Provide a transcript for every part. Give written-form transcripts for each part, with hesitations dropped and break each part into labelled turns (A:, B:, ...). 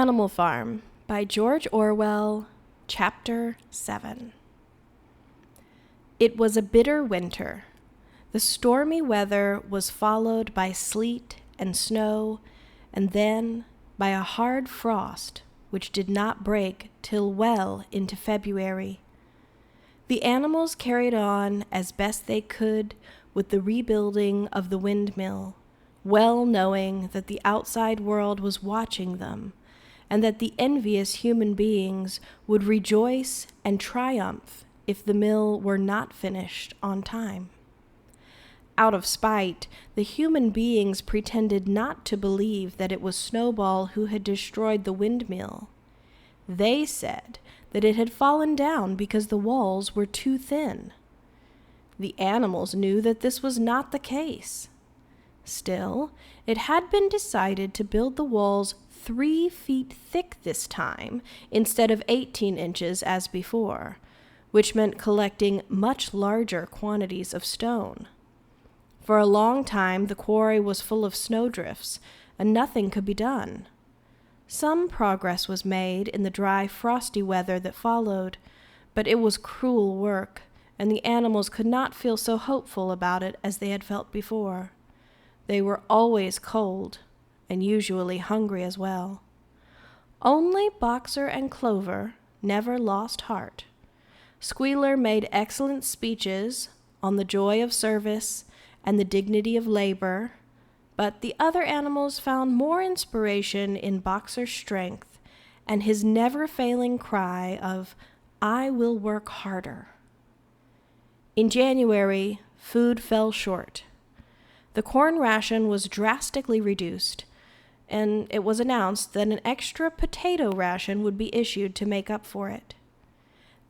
A: Animal Farm by George Orwell, Chapter 7. It was a bitter winter. The stormy weather was followed by sleet and snow, and then by a hard frost, which did not break till well into February. The animals carried on as best they could with the rebuilding of the windmill, well knowing that the outside world was watching them, and that the envious human beings would rejoice and triumph if the mill were not finished on time. Out of spite, the human beings pretended not to believe that it was Snowball who had destroyed the windmill. They said that it had fallen down because the walls were too thin. The animals knew that this was not the case. Still, it had been decided to build the walls 3 feet thick this time, instead of 18 inches as before, which meant collecting much larger quantities of stone. For a long time the quarry was full of snowdrifts, and nothing could be done. Some progress was made in the dry, frosty weather that followed, but it was cruel work, and the animals could not feel so hopeful about it as they had felt before. They were always cold, and usually hungry as well. Only Boxer and Clover never lost heart. Squealer made excellent speeches on the joy of service and the dignity of labor, but the other animals found more inspiration in Boxer's strength and his never-failing cry of, "I will work harder." In January, food fell short. The corn ration was drastically reduced, and it was announced that an extra potato ration would be issued to make up for it.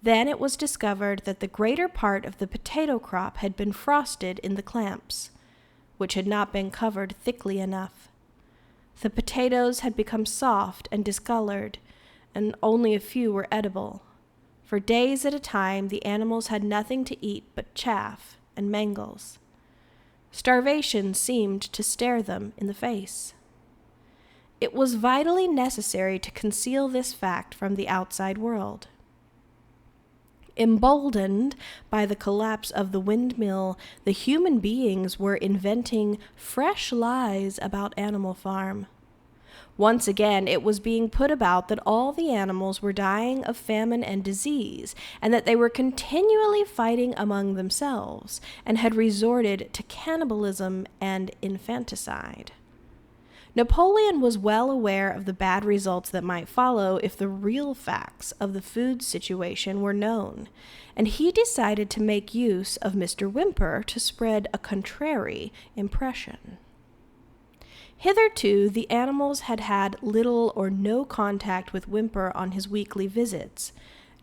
A: Then it was discovered that the greater part of the potato crop had been frosted in the clamps, which had not been covered thickly enough. The potatoes had become soft and discolored, and only a few were edible. For days at a time, the animals had nothing to eat but chaff and mangles. Starvation seemed to stare them in the face. It was vitally necessary to conceal this fact from the outside world. Emboldened by the collapse of the windmill, the human beings were inventing fresh lies about Animal Farm. Once again, it was being put about that all the animals were dying of famine and disease, and that they were continually fighting among themselves, and had resorted to cannibalism and infanticide. Napoleon was well aware of the bad results that might follow if the real facts of the food situation were known, and he decided to make use of Mr. Whymper to spread a contrary impression. Hitherto, the animals had had little or no contact with Whymper on his weekly visits.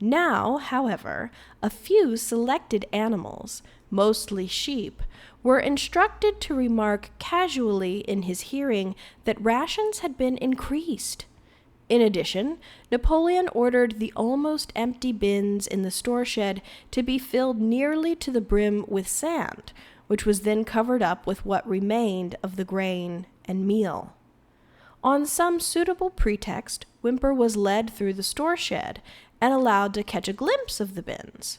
A: Now, however, a few selected animals, mostly sheep, were instructed to remark casually in his hearing that rations had been increased. In addition, Napoleon ordered the almost empty bins in the store shed to be filled nearly to the brim with sand, which was then covered up with what remained of the grain and meal. On some suitable pretext, Whymper was led through the store shed and allowed to catch a glimpse of the bins.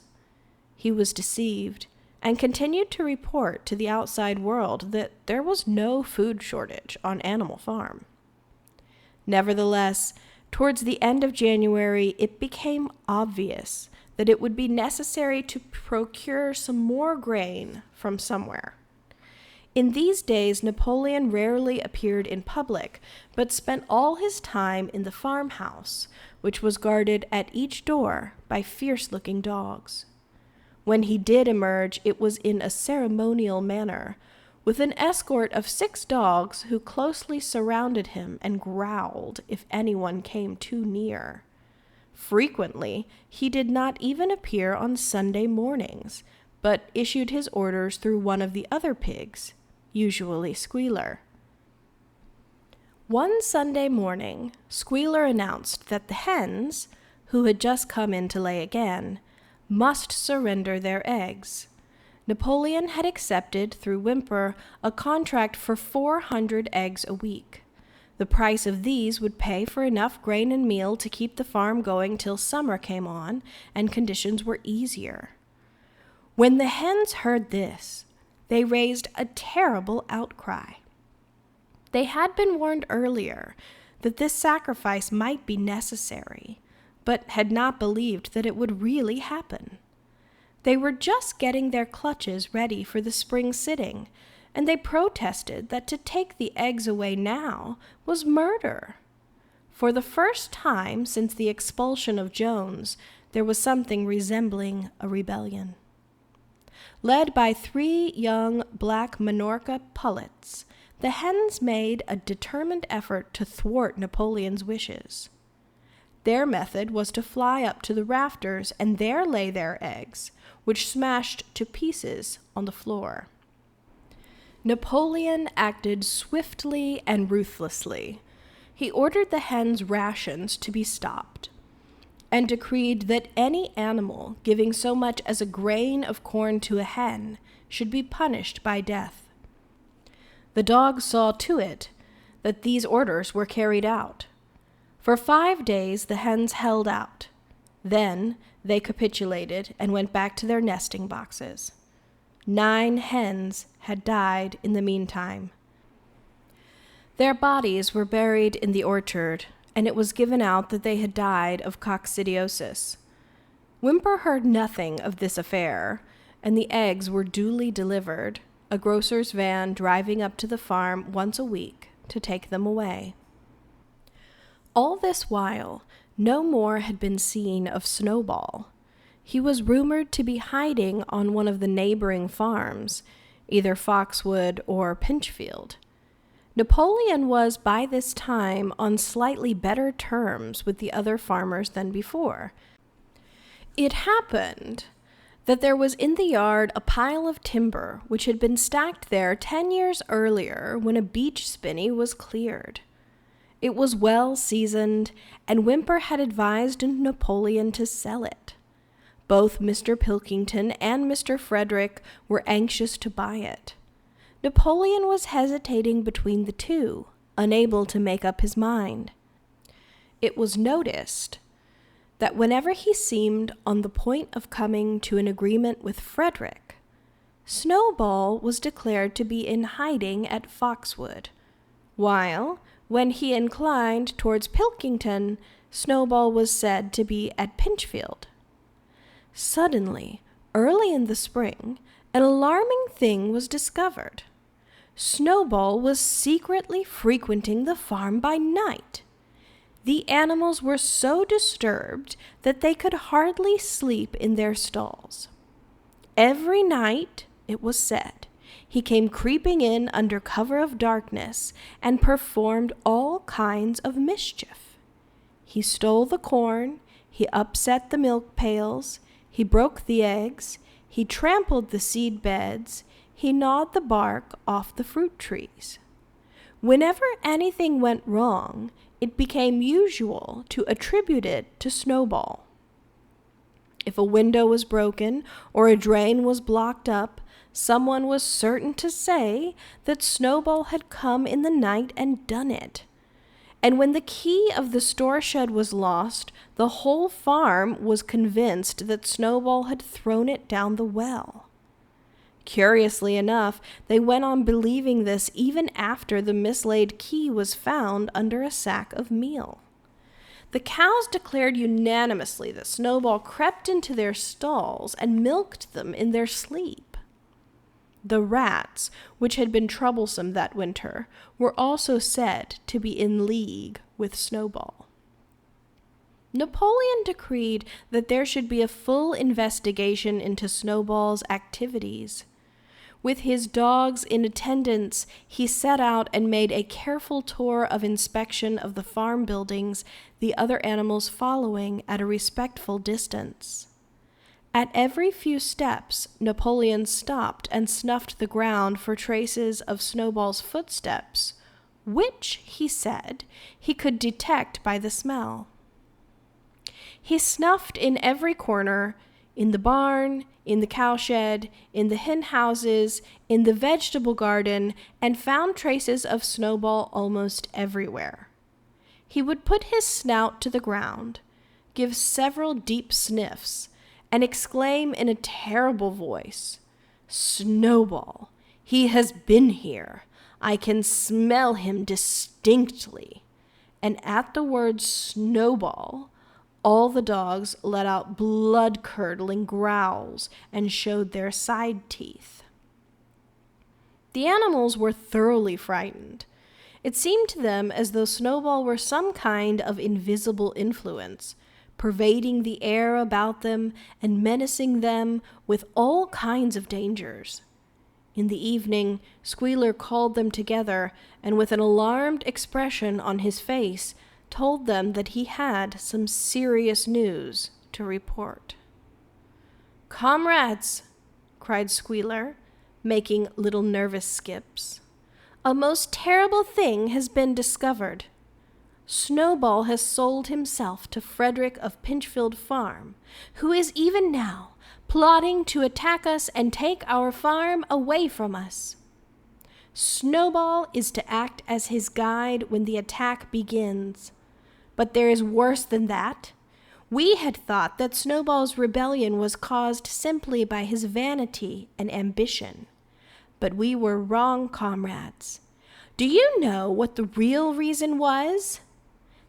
A: He was deceived, and continued to report to the outside world that there was no food shortage on Animal Farm. Nevertheless, towards the end of January, it became obvious that it would be necessary to procure some more grain from somewhere. In these days, Napoleon rarely appeared in public, but spent all his time in the farmhouse, which was guarded at each door by fierce-looking dogs. When he did emerge, it was in a ceremonial manner, with an escort of 6 dogs who closely surrounded him and growled if anyone came too near. Frequently, he did not even appear on Sunday mornings, but issued his orders through one of the other pigs, usually Squealer. One Sunday morning, Squealer announced that the hens, who had just come in to lay again, must surrender their eggs. Napoleon had accepted, through Whymper, a contract for 400 eggs a week. The price of these would pay for enough grain and meal to keep the farm going till summer came on and conditions were easier. When the hens heard this, they raised a terrible outcry. They had been warned earlier that this sacrifice might be necessary, but had not believed that it would really happen. They were just getting their clutches ready for the spring sitting, and they protested that to take the eggs away now was murder. For the first time since the expulsion of Jones, there was something resembling a rebellion. Led by 3 young black Minorca pullets, the hens made a determined effort to thwart Napoleon's wishes. Their method was to fly up to the rafters and there lay their eggs, which smashed to pieces on the floor. Napoleon acted swiftly and ruthlessly. He ordered the hens' rations to be stopped, and decreed that any animal giving so much as a grain of corn to a hen should be punished by death. The dogs saw to it that these orders were carried out. For 5 days the hens held out. Then they capitulated and went back to their nesting boxes. 9 hens had died in the meantime. Their bodies were buried in the orchard, and it was given out that they had died of coccidiosis. Whymper heard nothing of this affair, and the eggs were duly delivered, a grocer's van driving up to the farm once a week to take them away. All this while, no more had been seen of Snowball. He was rumored to be hiding on one of the neighboring farms, either Foxwood or Pinchfield. Napoleon was by this time on slightly better terms with the other farmers than before. It happened that there was in the yard a pile of timber which had been stacked there 10 years earlier when a beech spinney was cleared. It was well seasoned, and Whymper had advised Napoleon to sell it. Both Mr. Pilkington and Mr. Frederick were anxious to buy it. Napoleon was hesitating between the two, unable to make up his mind. It was noticed that whenever he seemed on the point of coming to an agreement with Frederick, Snowball was declared to be in hiding at Foxwood, while, when he inclined towards Pilkington, Snowball was said to be at Pinchfield. Suddenly, early in the spring, an alarming thing was discovered. Snowball was secretly frequenting the farm by night. The animals were so disturbed that they could hardly sleep in their stalls. Every night, it was said, he came creeping in under cover of darkness and performed all kinds of mischief. He stole the corn, he upset the milk pails, he broke the eggs, he trampled the seed beds, he gnawed the bark off the fruit trees. Whenever anything went wrong, it became usual to attribute it to Snowball. If a window was broken or a drain was blocked up, someone was certain to say that Snowball had come in the night and done it. And when the key of the store shed was lost, the whole farm was convinced that Snowball had thrown it down the well. Curiously enough, they went on believing this even after the mislaid key was found under a sack of meal. The cows declared unanimously that Snowball crept into their stalls and milked them in their sleep. The rats, which had been troublesome that winter, were also said to be in league with Snowball. Napoleon decreed that there should be a full investigation into Snowball's activities. With his dogs in attendance, he set out and made a careful tour of inspection of the farm buildings, the other animals following at a respectful distance. At every few steps, Napoleon stopped and snuffed the ground for traces of Snowball's footsteps, which, he said, he could detect by the smell. He snuffed in every corner, in the barn, in the cowshed, in the hen houses, in the vegetable garden, and found traces of Snowball almost everywhere. He would put his snout to the ground, give several deep sniffs, and exclaim in a terrible voice, "Snowball! He has been here! I can smell him distinctly!" And at the word Snowball, all the dogs let out blood-curdling growls and showed their side teeth. The animals were thoroughly frightened. It seemed to them as though Snowball were some kind of invisible influence, pervading the air about them and menacing them with all kinds of dangers. In the evening, Squealer called them together, and with an alarmed expression on his face, told them that he had some serious news to report. "Comrades," cried Squealer, making little nervous skips, "a most terrible thing has been discovered. Snowball has sold himself to Frederick of Pinchfield Farm, who is even now plotting to attack us and take our farm away from us. Snowball is to act as his guide when the attack begins. But there is worse than that. We had thought that Snowball's rebellion was caused simply by his vanity and ambition. But we were wrong, comrades. Do you know what the real reason was?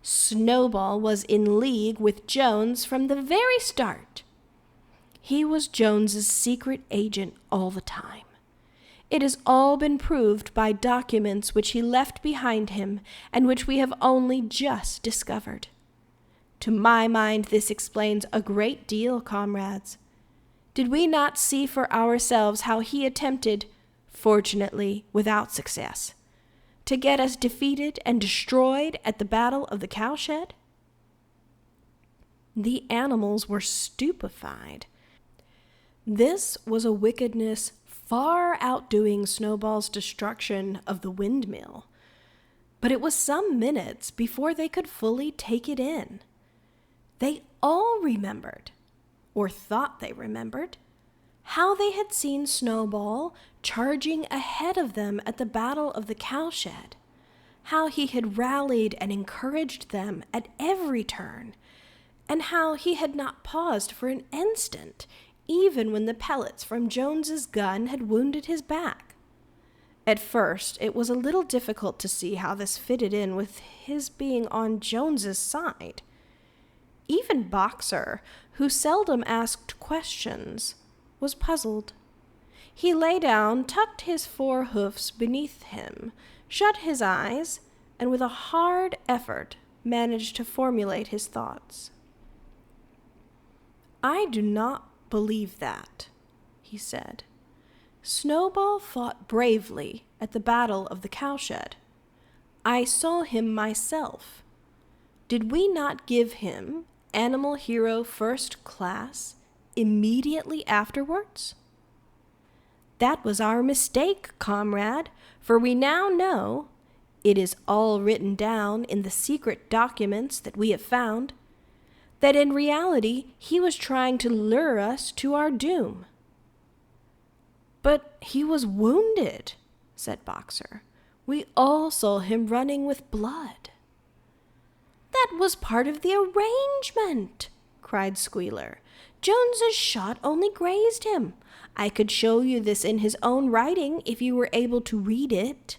A: Snowball was in league with Jones from the very start. He was Jones's secret agent all the time. It has all been proved by documents which he left behind him and which we have only just discovered. To my mind, this explains a great deal, comrades. Did we not see for ourselves how he attempted, fortunately without success, to get us defeated and destroyed at the Battle of the Cowshed?" The animals were stupefied. This was a wickedness far outdoing Snowball's destruction of the windmill, but it was some minutes before they could fully take it in. They all remembered, or thought they remembered, how they had seen Snowball charging ahead of them at the Battle of the Cowshed, how he had rallied and encouraged them at every turn, and how he had not paused for an instant, even when the pellets from Jones's gun had wounded his back. At first, it was a little difficult to see how this fitted in with his being on Jones's side. Even Boxer, who seldom asked questions, was puzzled. He lay down, tucked his 4 hoofs beneath him, shut his eyes, and with a hard effort managed to formulate his thoughts. "I do not believe that," he said. "Snowball fought bravely at the Battle of the Cowshed. I saw him myself. Did we not give him Animal Hero First Class immediately afterwards? That was our mistake, comrade, for we now know, it is all written down in the secret documents that we have found, that in reality he was trying to lure us to our doom." "But he was wounded," said Boxer. "We all saw him running with blood." "That was part of the arrangement," cried Squealer. "Jones's shot only grazed him. I could show you this in his own writing if you were able to read it.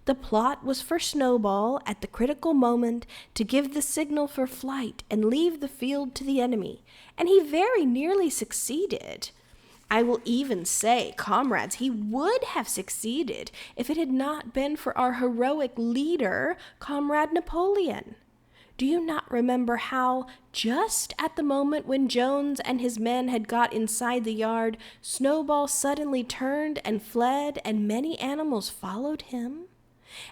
A: The plot was for Snowball, at the critical moment, to give the signal for flight and leave the field to the enemy, and he very nearly succeeded. I will even say, comrades, he would have succeeded if it had not been for our heroic leader, Comrade Napoleon. Do you not remember how, just at the moment when Jones and his men had got inside the yard, Snowball suddenly turned and fled, and many animals followed him?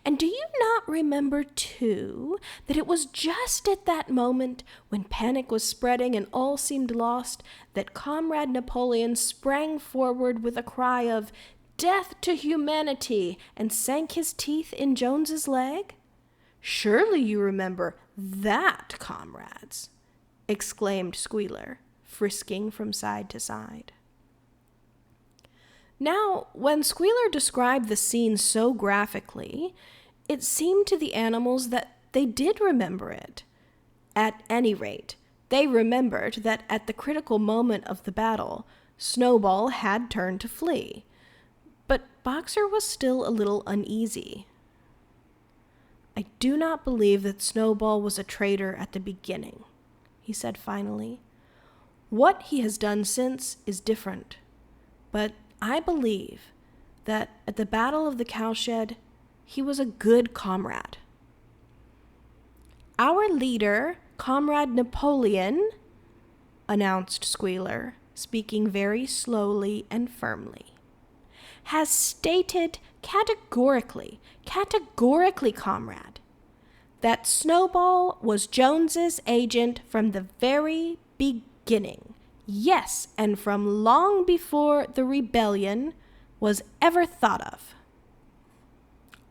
A: And do you not remember, too, that it was just at that moment, when panic was spreading and all seemed lost, that Comrade Napoleon sprang forward with a cry of 'Death to humanity!' and sank his teeth in Jones's leg? Surely you remember that, comrades," exclaimed Squealer, frisking from side to side. Now, when Squealer described the scene so graphically, it seemed to the animals that they did remember it. At any rate, they remembered that at the critical moment of the battle, Snowball had turned to flee. But Boxer was still a little uneasy. "I do not believe that Snowball was a traitor at the beginning," he said finally. "What he has done since is different. But I believe that at the Battle of the Cowshed, he was a good comrade." "Our leader, Comrade Napoleon," announced Squealer, speaking very slowly and firmly, "has stated categorically, comrade, that Snowball was Jones's agent from the very beginning. Yes, and from long before the rebellion was ever thought of."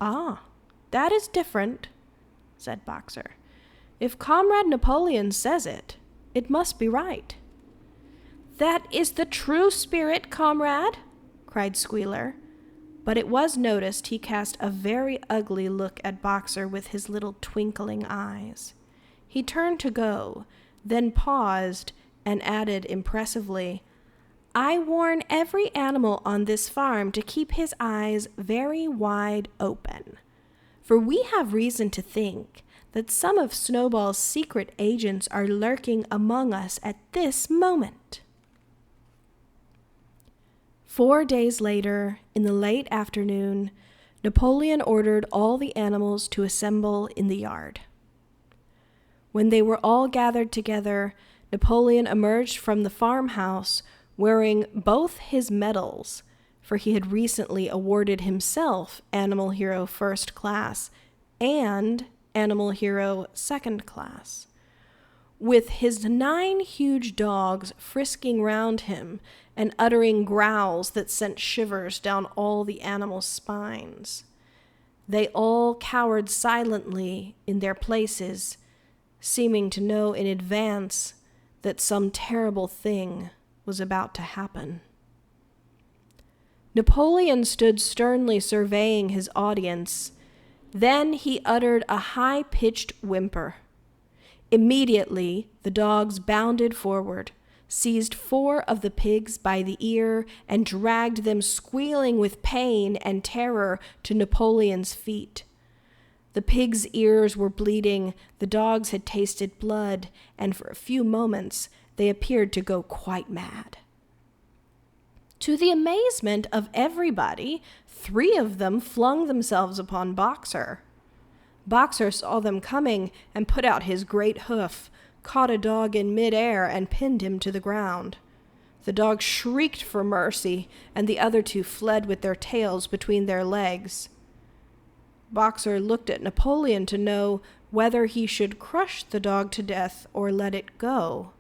A: "Ah, that is different," said Boxer. "If Comrade Napoleon says it, it must be right." "That is the true spirit, comrade," cried Squealer. But it was noticed he cast a very ugly look at Boxer with his little twinkling eyes. He turned to go, then paused and added impressively, "I warn every animal on this farm to keep his eyes very wide open, for we have reason to think that some of Snowball's secret agents are lurking among us at this moment." 4 days later, in the late afternoon, Napoleon ordered all the animals to assemble in the yard. When they were all gathered together, Napoleon emerged from the farmhouse wearing both his medals, for he had recently awarded himself Animal Hero First Class and Animal Hero Second Class, with his 9 huge dogs frisking round him and uttering growls that sent shivers down all the animals' spines. They all cowered silently in their places, seeming to know in advance that some terrible thing was about to happen. Napoleon stood sternly surveying his audience. Then he uttered a high-pitched whimper. Immediately, the dogs bounded forward, seized 4 of the pigs by the ear, and dragged them squealing with pain and terror to Napoleon's feet. The pigs' ears were bleeding, the dogs had tasted blood, and for a few moments they appeared to go quite mad. To the amazement of everybody, 3 of them flung themselves upon Boxer. Boxer saw them coming and put out his great hoof, caught a dog in midair, and pinned him to the ground. The dog shrieked for mercy, and the other 2 fled with their tails between their legs. Boxer looked at Napoleon to know whether he should crush the dog to death or let it go.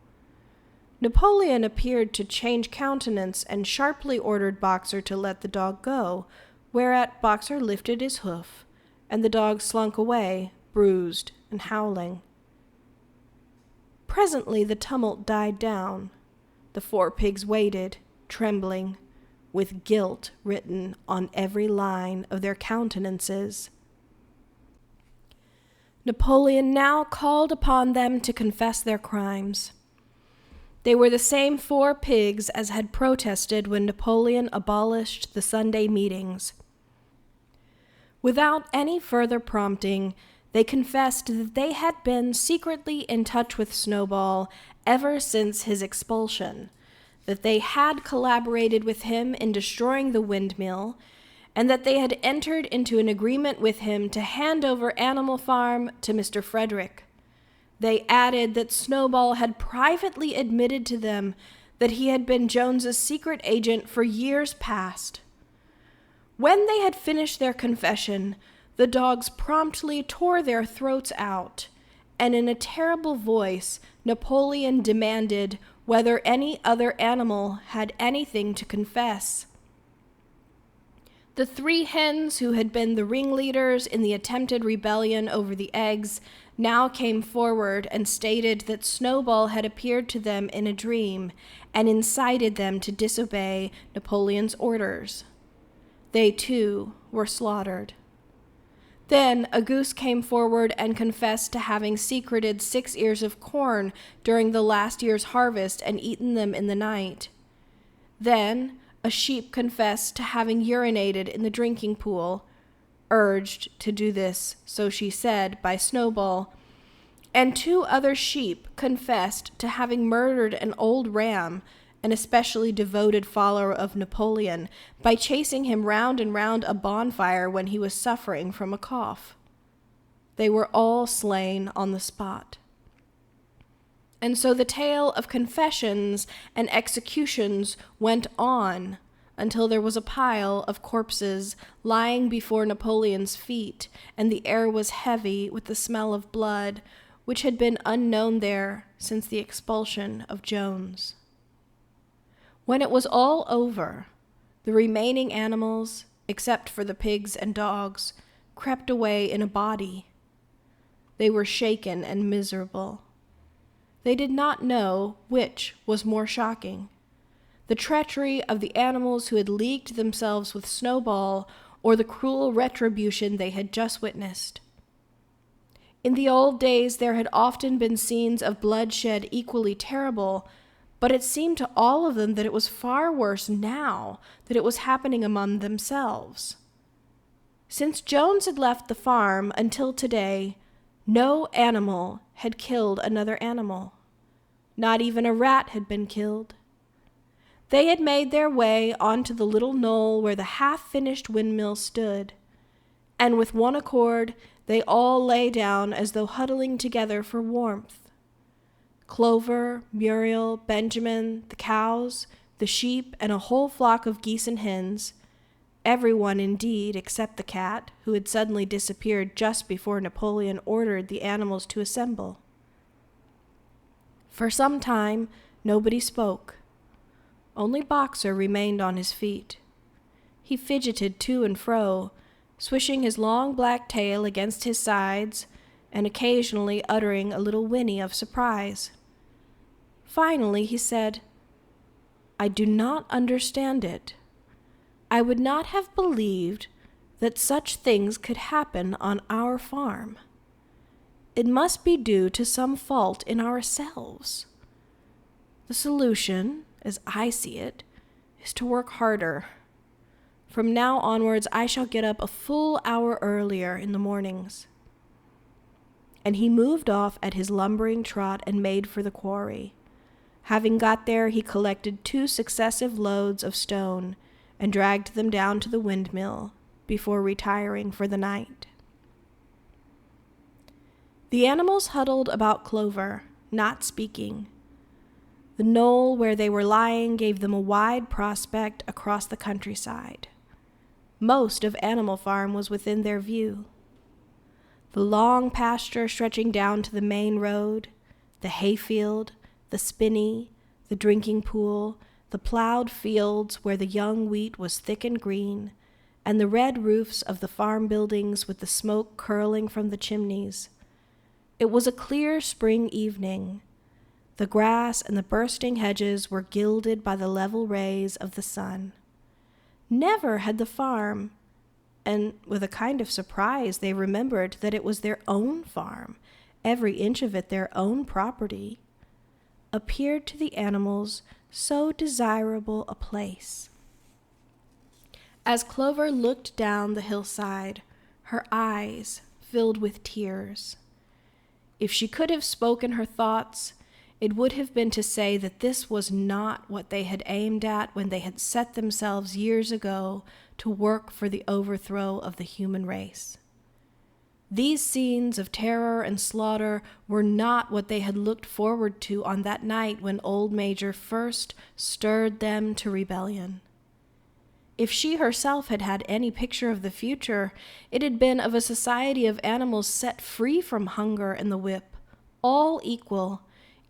A: Napoleon appeared to change countenance and sharply ordered Boxer to let the dog go, whereat Boxer lifted his hoof, and the dog slunk away, bruised and howling. Presently the tumult died down. The 4 pigs waited, trembling, with guilt written on every line of their countenances. Napoleon now called upon them to confess their crimes. They were the same 4 pigs as had protested when Napoleon abolished the Sunday meetings. Without any further prompting, they confessed that they had been secretly in touch with Snowball ever since his expulsion, that they had collaborated with him in destroying the windmill, and that they had entered into an agreement with him to hand over Animal Farm to Mr. Frederick. They added that Snowball had privately admitted to them that he had been Jones's secret agent for years past. When they had finished their confession, the dogs promptly tore their throats out, and in a terrible voice, Napoleon demanded whether any other animal had anything to confess. The 3 hens who had been the ringleaders in the attempted rebellion over the eggs now came forward and stated that Snowball had appeared to them in a dream and incited them to disobey Napoleon's orders. They, too, were slaughtered. Then a goose came forward and confessed to having secreted 6 ears of corn during the last year's harvest and eaten them in the night. Then a sheep confessed to having urinated in the drinking pool, urged to do this, so she said, by Snowball, and 2 other sheep confessed to having murdered an old ram, an especially devoted follower of Napoleon, by chasing him round and round a bonfire when he was suffering from a cough. They were all slain on the spot. And so the tale of confessions and executions went on until there was a pile of corpses lying before Napoleon's feet, and the air was heavy with the smell of blood, which had been unknown there since the expulsion of Jones. When it was all over, the remaining animals, except for the pigs and dogs, crept away in a body. They were shaken and miserable. They did not know which was more shocking, the treachery of the animals who had leagued themselves with Snowball, or the cruel retribution they had just witnessed. In the old days there had often been scenes of bloodshed equally terrible, but it seemed to all of them that it was far worse now that it was happening among themselves. Since Jones had left the farm until today, no animal had killed another animal. Not even a rat had been killed. They had made their way onto the little knoll where the half-finished windmill stood, and with one accord they all lay down as though huddling together for warmth. Clover, Muriel, Benjamin, the cows, the sheep, and a whole flock of geese and hens, everyone indeed except the cat, who had suddenly disappeared just before Napoleon ordered the animals to assemble. For some time, nobody spoke. Only Boxer remained on his feet. He fidgeted to and fro, swishing his long black tail against his sides, and occasionally uttering a little whinny of surprise. Finally he said, "I do not understand it. I would not have believed that such things could happen on our farm. It must be due to some fault in ourselves. The solution, as I see it, is to work harder. From now onwards, I shall get up a full hour earlier in the mornings." And he moved off at his lumbering trot and made for the quarry. Having got there, he collected 2 successive loads of stone and dragged them down to the windmill before retiring for the night. The animals huddled about Clover, not speaking. The knoll where they were lying gave them a wide prospect across the countryside. Most of Animal Farm was within their view. The long pasture stretching down to the main road, the hayfield, the spinney, the drinking pool, the plowed fields where the young wheat was thick and green, and the red roofs of the farm buildings with the smoke curling from the chimneys. It was a clear spring evening. The grass and the bursting hedges were gilded by the level rays of the sun. Never had the farm, and with a kind of surprise they remembered that it was their own farm, every inch of it their own property, appeared to the animals so desirable a place. As Clover looked down the hillside, her eyes filled with tears. If she could have spoken her thoughts, it would have been to say that this was not what they had aimed at when they had set themselves years ago to work for the overthrow of the human race. These scenes of terror and slaughter were not what they had looked forward to on that night when old Major first stirred them to rebellion. If she herself had had any picture of the future, it had been of a society of animals set free from hunger and the whip, all equal,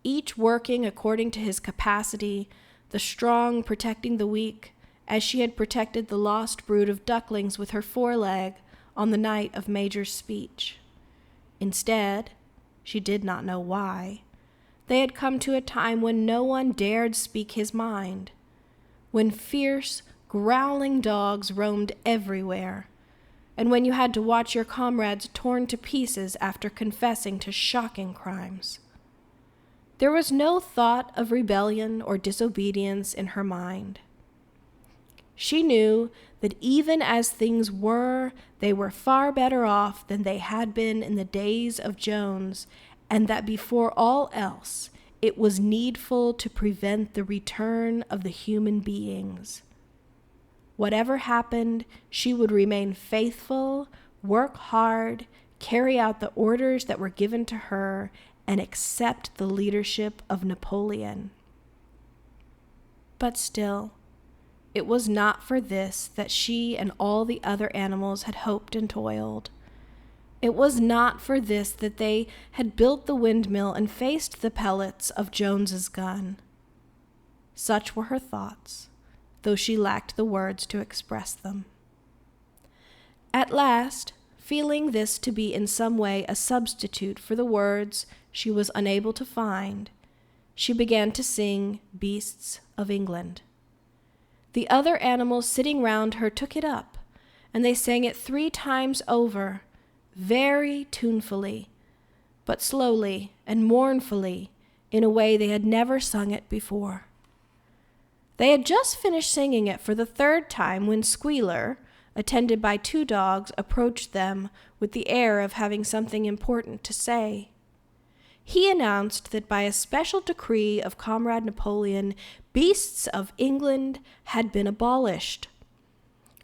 A: each working according to his capacity, the strong protecting the weak, as she had protected the lost brood of ducklings with her foreleg on the night of Major's speech. Instead, She did not know why. They had come to a time when no one dared speak his mind, when fierce, growling dogs roamed everywhere, and when you had to watch your comrades torn to pieces after confessing to shocking crimes. There was no thought of rebellion or disobedience in her mind. She knew that even as things were, they were far better off than they had been in the days of Jones, and that before all else, it was needful to prevent the return of the human beings. Whatever happened, she would remain faithful, work hard, carry out the orders that were given to her, and accept the leadership of Napoleon. But still, it was not for this that she and all the other animals had hoped and toiled. It was not for this that they had built the windmill and faced the pellets of Jones's gun. Such were her thoughts, though she lacked the words to express them. At last, feeling this to be in some way a substitute for the words she was unable to find, she began to sing Beasts of England. The other animals sitting round her took it up, and they sang it 3 times over, very tunefully, but slowly and mournfully, in a way they had never sung it before. They had just finished singing it for the 3rd time when Squealer, attended by 2 dogs, approached them with the air of having something important to say. He announced that by a special decree of Comrade Napoleon, Beasts of England had been abolished.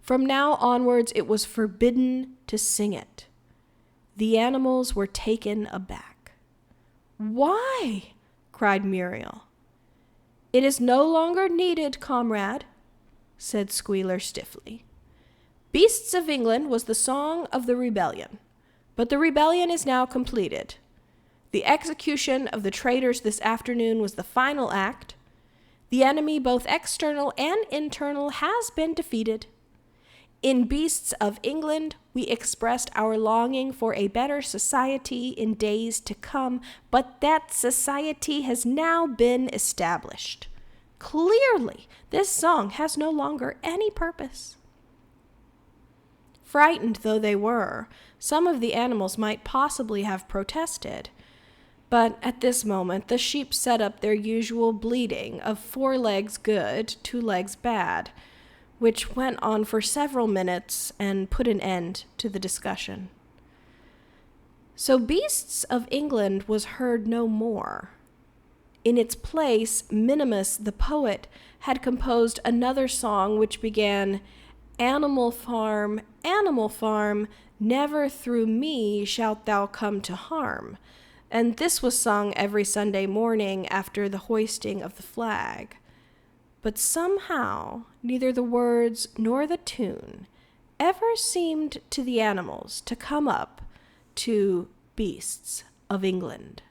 A: From now onwards, it was forbidden to sing it. The animals were taken aback. "Why?" cried Muriel. "It is no longer needed, comrade," said Squealer stiffly. "Beasts of England was the song of the rebellion, but the rebellion is now completed. The execution of the traitors this afternoon was the final act. The enemy, both external and internal, has been defeated. In Beasts of England, we expressed our longing for a better society in days to come, but that society has now been established. Clearly, this song has no longer any purpose." Frightened though they were, some of the animals might possibly have protested. But at this moment, the sheep set up their usual bleating of 4 legs good, 2 legs bad, which went on for several minutes and put an end to the discussion. So Beasts of England was heard no more. In its place, Minimus the poet had composed another song which began, Animal farm, never through me shalt thou come to harm," and this was sung every Sunday morning after the hoisting of the flag. But somehow neither the words nor the tune ever seemed to the animals to come up to Beasts of England.